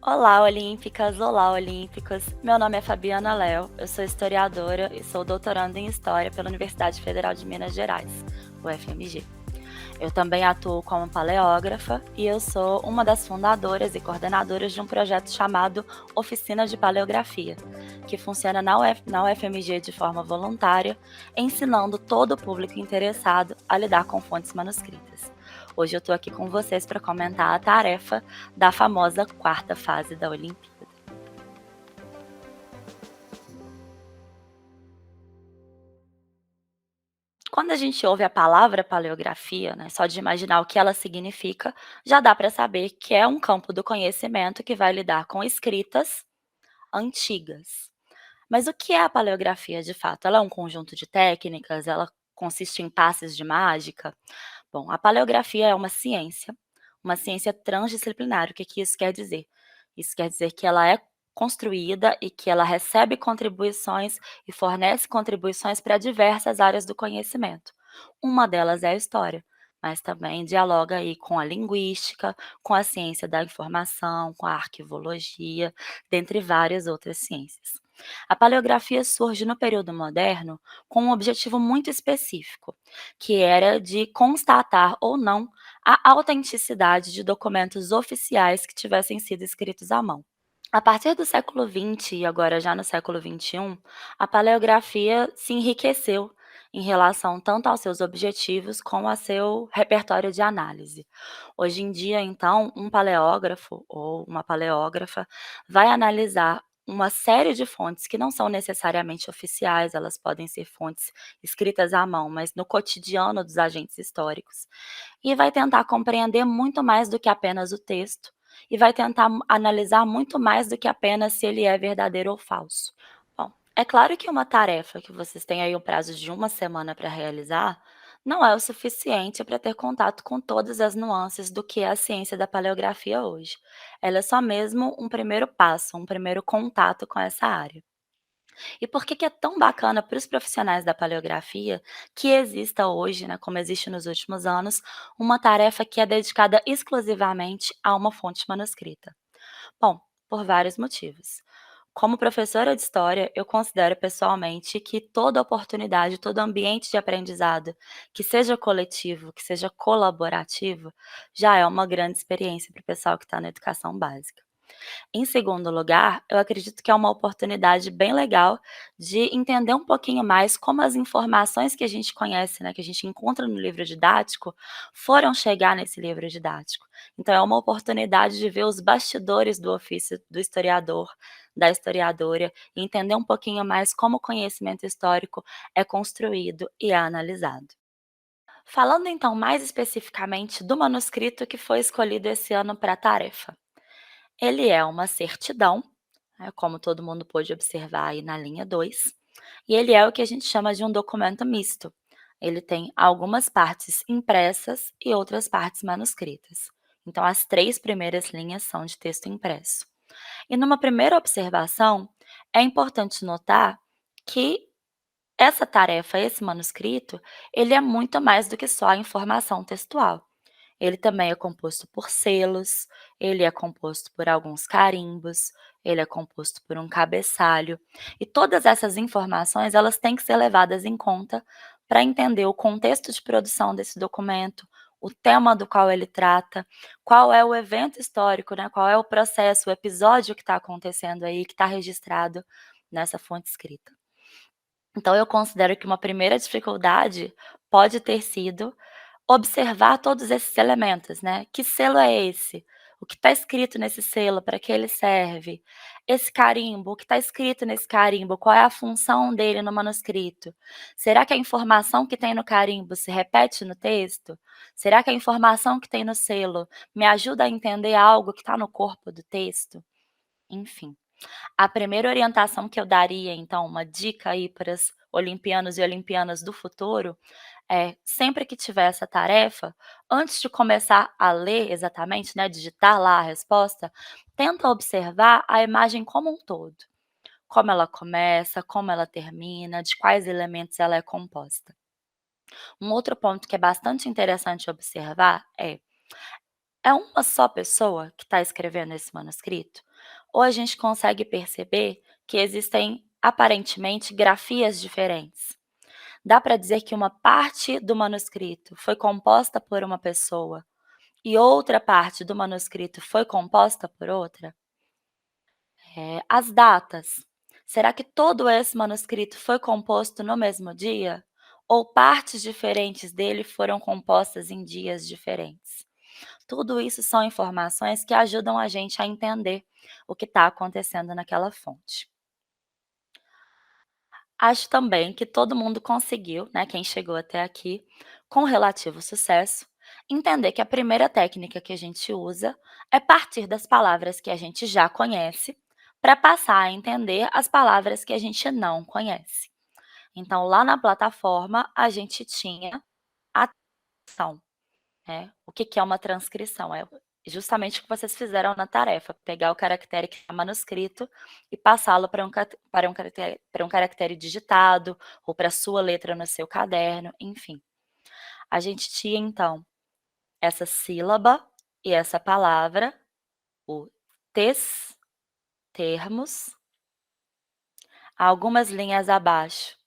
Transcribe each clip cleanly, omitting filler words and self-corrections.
Olá, olímpicas! Olá, olímpicos! Meu nome é Fabiana Léo, eu sou historiadora e sou doutoranda em História pela Universidade Federal de Minas Gerais, UFMG. Eu também atuo como paleógrafa e eu sou uma das fundadoras e coordenadoras de um projeto chamado Oficina de Paleografia, que funciona na UFMG de forma voluntária, ensinando todo o público interessado a lidar com fontes manuscritas. Hoje eu estou aqui com vocês para comentar a tarefa da famosa quarta fase da Olimpíada. Quando a gente ouve a palavra paleografia, né, só de imaginar o que ela significa, já dá para saber que é um campo do conhecimento que vai lidar com escritas antigas. Mas o que é a paleografia de fato? Ela é um conjunto de técnicas? Ela consiste em passes de mágica? Bom, a paleografia é uma ciência transdisciplinar. O que que isso quer dizer? Isso quer dizer que ela é construída e que ela recebe contribuições e fornece contribuições para diversas áreas do conhecimento. Uma delas é a história, mas também dialoga aí com a linguística, com a ciência da informação, com a arquivologia, dentre várias outras ciências. A paleografia surge no período moderno com um objetivo muito específico, que era de constatar ou não a autenticidade de documentos oficiais que tivessem sido escritos à mão. A partir do século XX e agora já no século XXI, a paleografia se enriqueceu em relação tanto aos seus objetivos como a seu repertório de análise. Hoje em dia, então, um paleógrafo ou uma paleógrafa vai analisar uma série de fontes que não são necessariamente oficiais, elas podem ser fontes escritas à mão, mas no cotidiano dos agentes históricos, e vai tentar compreender muito mais do que apenas o texto, e vai tentar analisar muito mais do que apenas se ele é verdadeiro ou falso. Bom, é claro que uma tarefa que vocês têm aí um prazo de uma semana para realizar, não é o suficiente para ter contato com todas as nuances do que é a ciência da paleografia hoje. Ela é só mesmo um primeiro passo, um primeiro contato com essa área. E por que que é tão bacana para os profissionais da paleografia que exista hoje, né, como existe nos últimos anos, uma tarefa que é dedicada exclusivamente a uma fonte manuscrita? Bom, por vários motivos. Como professora de história, eu considero pessoalmente que toda oportunidade, todo ambiente de aprendizado, que seja coletivo, que seja colaborativo, já é uma grande experiência para o pessoal que está na educação básica. Em segundo lugar, eu acredito que é uma oportunidade bem legal de entender um pouquinho mais como as informações que a gente conhece, né, que a gente encontra no livro didático, foram chegar nesse livro didático. Então é uma oportunidade de ver os bastidores do ofício do historiador, da historiadora, e entender um pouquinho mais como o conhecimento histórico é construído e é analisado. Falando então mais especificamente do manuscrito que foi escolhido esse ano para a tarefa. Ele é uma certidão, né, como todo mundo pôde observar aí na linha 2, e ele é o que a gente chama de um documento misto. Ele tem algumas partes impressas e outras partes manuscritas. Então, as 3 primeiras linhas são de texto impresso. E numa primeira observação, é importante notar que essa tarefa, esse manuscrito, ele é muito mais do que só a informação textual. Ele também é composto por selos, ele é composto por alguns carimbos, ele é composto por um cabeçalho. E todas essas informações, elas têm que ser levadas em conta para entender o contexto de produção desse documento, o tema do qual ele trata, qual é o evento histórico, né, qual é o processo, o episódio que está acontecendo aí, que está registrado nessa fonte escrita. Então eu considero que uma primeira dificuldade pode ter sido observar todos esses elementos, né. Que selo é esse? O que está escrito nesse selo, para que ele serve? Esse carimbo, o que está escrito nesse carimbo, qual é a função dele no manuscrito? Será que a informação que tem no carimbo se repete no texto? Será que a informação que tem no selo me ajuda a entender algo que está no corpo do texto? Enfim. A primeira orientação que eu daria, então, uma dica aí para os olimpianos e olimpianas do futuro, é sempre que tiver essa tarefa, antes de começar a ler exatamente, né, digitar lá a resposta, tenta observar a imagem como um todo. Como ela começa, como ela termina, de quais elementos ela é composta. Um outro ponto que é bastante interessante observar é É uma só pessoa que está escrevendo esse manuscrito? Ou a gente consegue perceber que existem, aparentemente, grafias diferentes? Dá para dizer que uma parte do manuscrito foi composta por uma pessoa e outra parte do manuscrito foi composta por outra? As datas. Será que todo esse manuscrito foi composto no mesmo dia? Ou partes diferentes dele foram compostas em dias diferentes? Tudo isso são informações que ajudam a gente a entender o que está acontecendo naquela fonte. Acho também que todo mundo conseguiu, né, quem chegou até aqui, com relativo sucesso, entender que a primeira técnica que a gente usa é partir das palavras que a gente já conhece, para passar a entender as palavras que a gente não conhece. Então, lá na plataforma, a gente tinha a ação. O que que é uma transcrição? É justamente o que vocês fizeram na tarefa, pegar o caractere que está manuscrito e passá-lo para um caractere digitado ou para a sua letra no seu caderno, enfim. A gente tinha, então, essa sílaba e essa palavra, o termos, algumas linhas abaixo,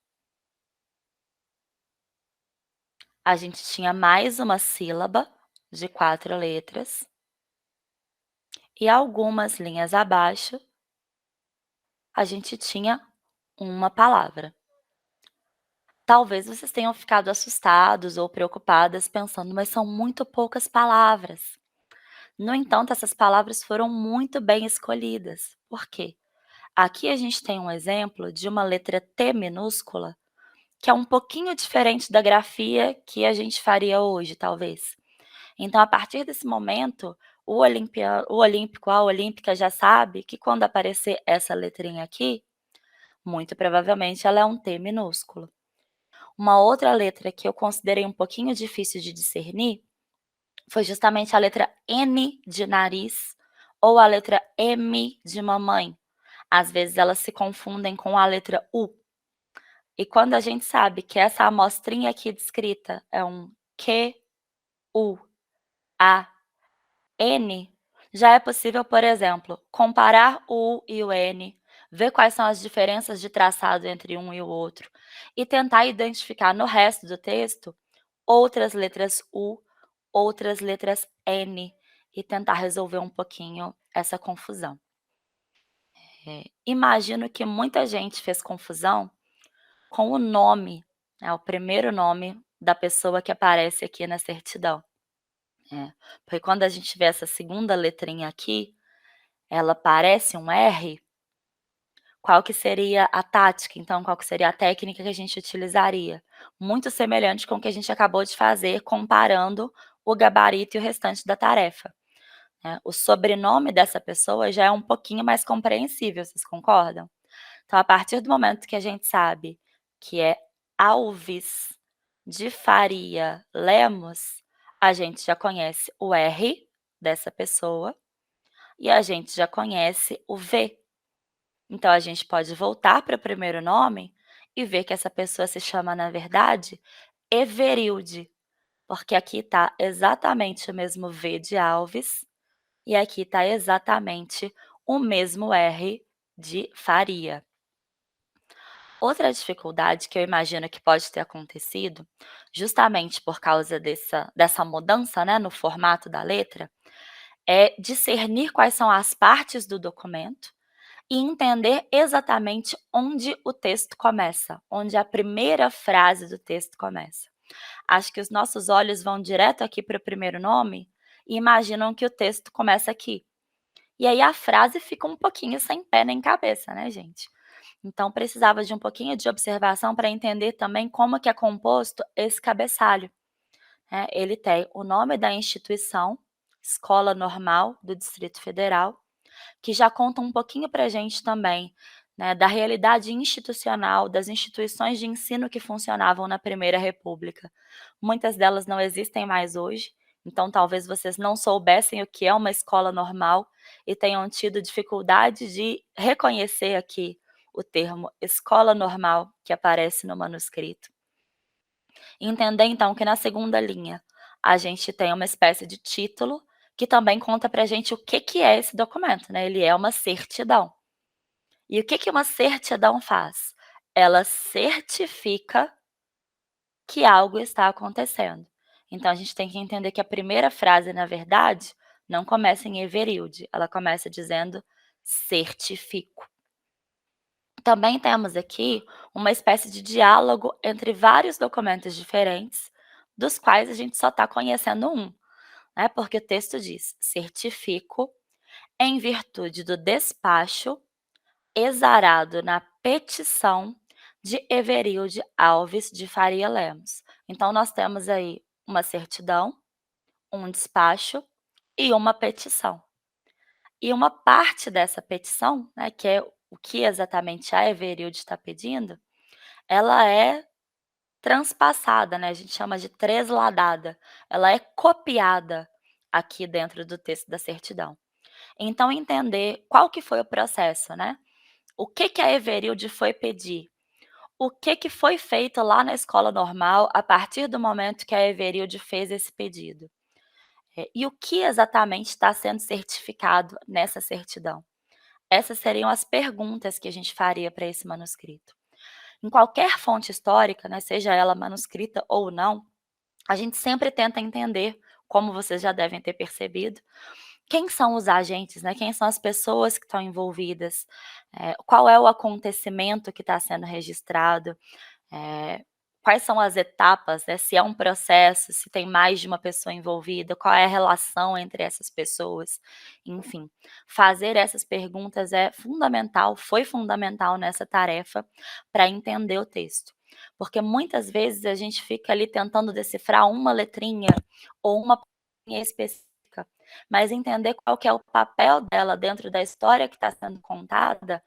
a gente tinha mais uma sílaba de 4 letras e algumas linhas abaixo a gente tinha uma palavra. Talvez vocês tenham ficado assustados ou preocupadas pensando: "Mas são muito poucas palavras". No entanto, essas palavras foram muito bem escolhidas. Por quê? Aqui a gente tem um exemplo de uma letra T minúscula, que é um pouquinho diferente da grafia que a gente faria hoje, talvez. Então, a partir desse momento, o olímpico, a olímpica já sabe que quando aparecer essa letrinha aqui, muito provavelmente ela é um T minúsculo. Uma outra letra que eu considerei um pouquinho difícil de discernir foi justamente a letra N de nariz ou a letra M de mamãe. Às vezes elas se confundem com a letra U. E quando a gente sabe que essa amostrinha aqui descrita é um Q, U, A, N, já é possível, por exemplo, comparar o U e o N, ver quais são as diferenças de traçado entre um e o outro, e tentar identificar no resto do texto outras letras U, outras letras N, e tentar resolver um pouquinho essa confusão. Imagino que muita gente fez confusão com o nome, né, o primeiro nome da pessoa que aparece aqui na certidão. Porque quando a gente vê essa segunda letrinha aqui, ela parece um R, qual que seria a tática, então, qual que seria a técnica que a gente utilizaria? Muito semelhante com o que a gente acabou de fazer, comparando o gabarito e o restante da tarefa, né. O sobrenome dessa pessoa já é um pouquinho mais compreensível, vocês concordam? Então, a partir do momento que a gente sabe que é Alves de Faria Lemos, a gente já conhece o R dessa pessoa e a gente já conhece o V. Então, a gente pode voltar para o primeiro nome e ver que essa pessoa se chama, na verdade, Everilde, porque aqui está exatamente o mesmo V de Alves e aqui está exatamente o mesmo R de Faria. Outra dificuldade que eu imagino que pode ter acontecido, justamente por causa dessa mudança, né, no formato da letra, é discernir quais são as partes do documento e entender exatamente onde o texto começa, onde a primeira frase do texto começa. Acho que os nossos olhos vão direto aqui para o primeiro nome e imaginam que o texto começa aqui. E aí a frase fica um pouquinho sem pé nem cabeça, né, gente? Então precisava de um pouquinho de observação para entender também como que é composto esse cabeçalho, né. Ele tem o nome da instituição, Escola Normal do Distrito Federal, que já conta um pouquinho para a gente também, né, da realidade institucional das instituições de ensino que funcionavam na Primeira República. Muitas delas não existem mais hoje, então talvez vocês não soubessem o que é uma escola normal e tenham tido dificuldade de reconhecer aqui o termo escola normal que aparece no manuscrito. Entender então que na segunda linha a gente tem uma espécie de título que também conta pra gente o que que é esse documento, né, ele é uma certidão. E o que que uma certidão faz? Ela certifica que algo está acontecendo. Então a gente tem que entender que a primeira frase, na verdade, não começa em everilde, ela começa dizendo certifico. Também temos aqui uma espécie de diálogo entre vários documentos diferentes, dos quais a gente só está conhecendo um, né? Porque o texto diz: certifico, em virtude do despacho exarado na petição de Everilde Alves de Faria Lemos. Então, nós temos aí uma certidão, um despacho e uma petição. E uma parte dessa petição, né, que é o que exatamente a Everilde está pedindo, ela é transpassada, né, a gente chama de tresladada, ela é copiada aqui dentro do texto da certidão. Então entender qual que foi o processo, né, o que que a Everilde foi pedir, o que que foi feito lá na escola normal a partir do momento que a Everilde fez esse pedido. E o que exatamente está sendo certificado nessa certidão? Essas seriam as perguntas que a gente faria para esse manuscrito. Em qualquer fonte histórica, né, seja ela manuscrita ou não, a gente sempre tenta entender, como vocês já devem ter percebido, quem são os agentes, né? Quem são as pessoas que estão envolvidas, qual é o acontecimento que está sendo registrado, eh, quais são as etapas, né? Se é um processo, se tem mais de uma pessoa envolvida, qual é a relação entre essas pessoas, enfim. Fazer essas perguntas é fundamental, foi fundamental nessa tarefa para entender o texto. Porque muitas vezes a gente fica ali tentando decifrar uma letrinha ou uma palavrinha específica, mas entender qual que é o papel dela dentro da história que está sendo contada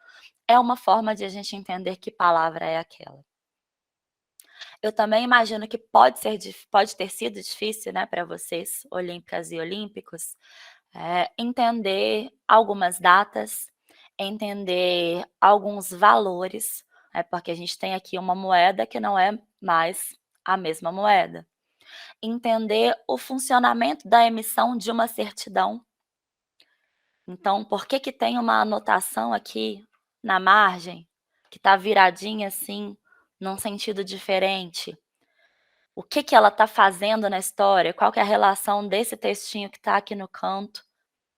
é uma forma de a gente entender que palavra é aquela. Eu também imagino que pode ter sido difícil, né, para vocês, olímpicas e olímpicos, entender algumas datas, entender alguns valores, porque a gente tem aqui uma moeda que não é mais a mesma moeda. Entender o funcionamento da emissão de uma certidão. Então, por que que tem uma anotação aqui na margem, que está viradinha assim, num sentido diferente? O que que ela está fazendo na história? Qual que é a relação desse textinho que está aqui no canto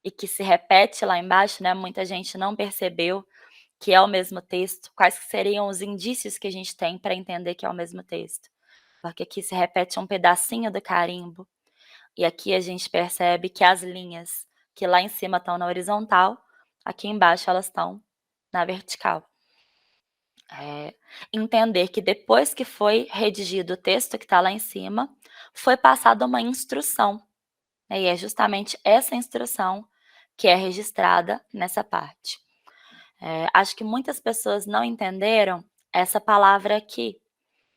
e que se repete lá embaixo, né? Muita gente não percebeu que é o mesmo texto. Quais que seriam os indícios que a gente tem para entender que é o mesmo texto? Porque aqui se repete um pedacinho do carimbo e aqui a gente percebe que as linhas que lá em cima estão na horizontal, aqui embaixo elas estão na vertical. Entender que depois que foi redigido o texto que está lá em cima, foi passada uma instrução, né, e é justamente essa instrução que é registrada nessa parte. Acho que muitas pessoas não entenderam essa palavra aqui,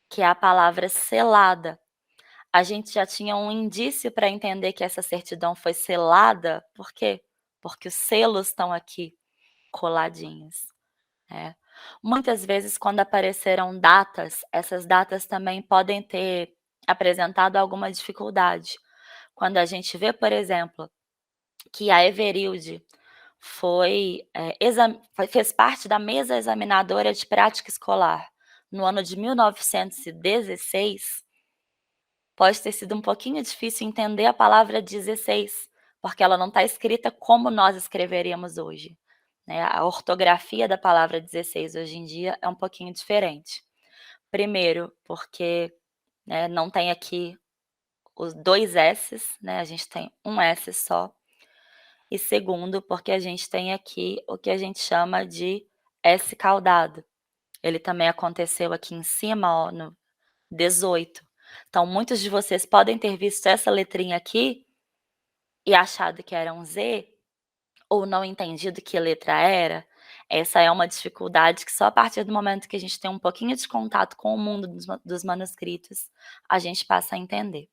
que é a palavra selada. A gente já tinha um indício para entender que essa certidão foi selada, por quê? Porque os selos estão aqui coladinhos. É. Muitas vezes, quando apareceram datas, essas datas também podem ter apresentado alguma dificuldade. Quando a gente vê, por exemplo, que a Everilde fez parte da mesa examinadora de prática escolar no ano de 1916, pode ter sido um pouquinho difícil entender a palavra 16, porque ela não está escrita como nós escreveríamos hoje, né. A ortografia da palavra 16 hoje em dia é um pouquinho diferente. Primeiro, porque, né, não tem aqui os 2 S's, né, a gente tem um S só. E segundo, porque a gente tem aqui o que a gente chama de S caudado. Ele também aconteceu aqui em cima, ó, no 18. Então muitos de vocês podem ter visto essa letrinha aqui e achado que era um Z, ou não entendido que letra era. Essa é uma dificuldade que só a partir do momento que a gente tem um pouquinho de contato com o mundo dos manuscritos, a gente passa a entender.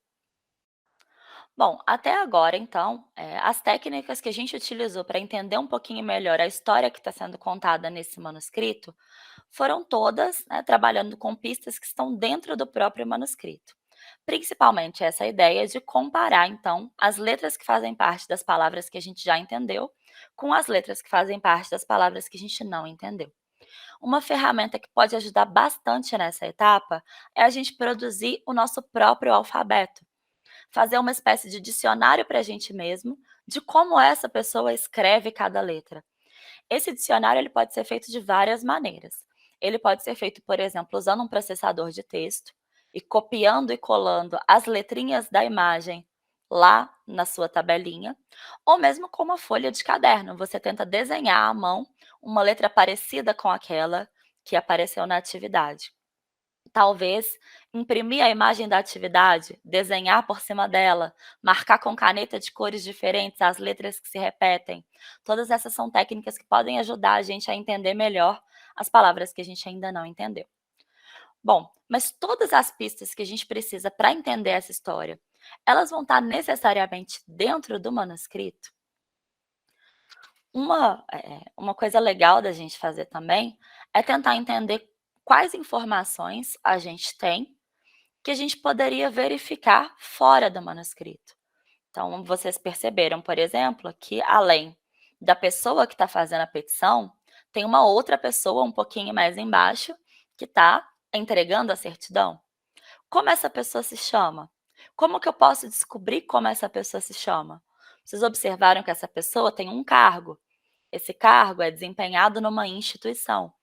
Bom, até agora então, as técnicas que a gente utilizou para entender um pouquinho melhor a história que está sendo contada nesse manuscrito, foram todas, né, trabalhando com pistas que estão dentro do próprio manuscrito. Principalmente essa ideia de comparar, então, as letras que fazem parte das palavras que a gente já entendeu, com as letras que fazem parte das palavras que a gente não entendeu. Uma ferramenta que pode ajudar bastante nessa etapa é a gente produzir o nosso próprio alfabeto, fazer uma espécie de dicionário para a gente mesmo de como essa pessoa escreve cada letra. Esse dicionário ele pode ser feito de várias maneiras. Ele pode ser feito, por exemplo, usando um processador de texto e copiando e colando as letrinhas da imagem lá na sua tabelinha, ou mesmo com uma folha de caderno. Você tenta desenhar à mão uma letra parecida com aquela que apareceu na atividade. Talvez imprimir a imagem da atividade, desenhar por cima dela, marcar com caneta de cores diferentes as letras que se repetem. Todas essas são técnicas que podem ajudar a gente a entender melhor as palavras que a gente ainda não entendeu. Bom, mas todas as pistas que a gente precisa para entender essa história, elas vão estar necessariamente dentro do manuscrito? Uma coisa legal da gente fazer também é tentar entender quais informações a gente tem que a gente poderia verificar fora do manuscrito. Então, vocês perceberam, por exemplo, que além da pessoa que está fazendo a petição, tem uma outra pessoa um pouquinho mais embaixo que está entregando a certidão. Como essa pessoa se chama? Como que eu posso descobrir como essa pessoa se chama? Vocês observaram que essa pessoa tem um cargo. Esse cargo é desempenhado numa instituição.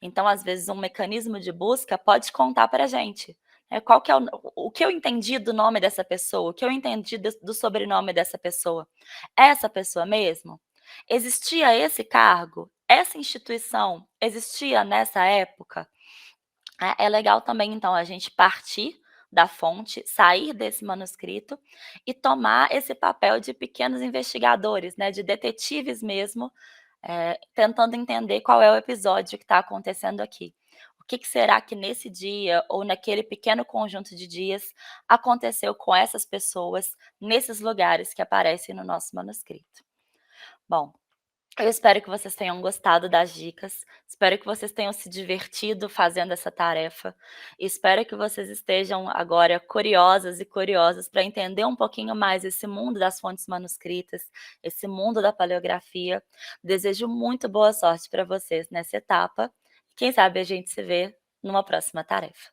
Então, às vezes, um mecanismo de busca pode contar para a gente, né, qual que é o que eu entendi do nome dessa pessoa, o que eu entendi do sobrenome dessa pessoa. É essa pessoa mesmo? Existia esse cargo? Essa instituição existia nessa época? É legal também, então, a gente partir da fonte, sair desse manuscrito e tomar esse papel de pequenos investigadores, né, de detetives mesmo, tentando entender qual é o episódio que está acontecendo aqui. O que será que nesse dia ou naquele pequeno conjunto de dias aconteceu com essas pessoas nesses lugares que aparecem no nosso manuscrito? Bom, eu espero que vocês tenham gostado das dicas, espero que vocês tenham se divertido fazendo essa tarefa, e espero que vocês estejam agora curiosas e curiosos para entender um pouquinho mais esse mundo das fontes manuscritas, esse mundo da paleografia. Desejo muito boa sorte para vocês nessa etapa, quem sabe a gente se vê numa próxima tarefa.